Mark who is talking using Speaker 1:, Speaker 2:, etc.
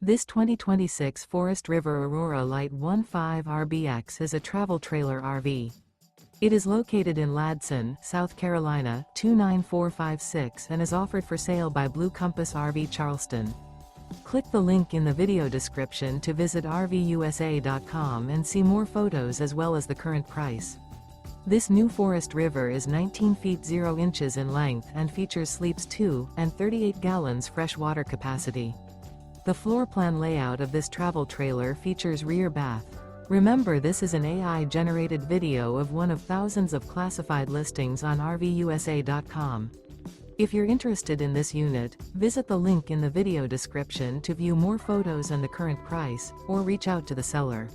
Speaker 1: This 2026 Forest River Aurora Light 15 RBX is a travel trailer RV. It is located in Ladson, South Carolina, 29456 and is offered for sale by Blue Compass RV Charleston. Click the link in the video description to visit RVUSA.com and see more photos as well as the current price. This new Forest River is 19 feet 0 inches in length and features sleeps 2 and 38 gallons fresh water capacity. The floor plan layout of this travel trailer features rear bath. Remember, this is an AI-generated video of one of thousands of classified listings on RVUSA.com. If you're interested in this unit, visit the link in the video description to view more photos and the current price, or reach out to the seller.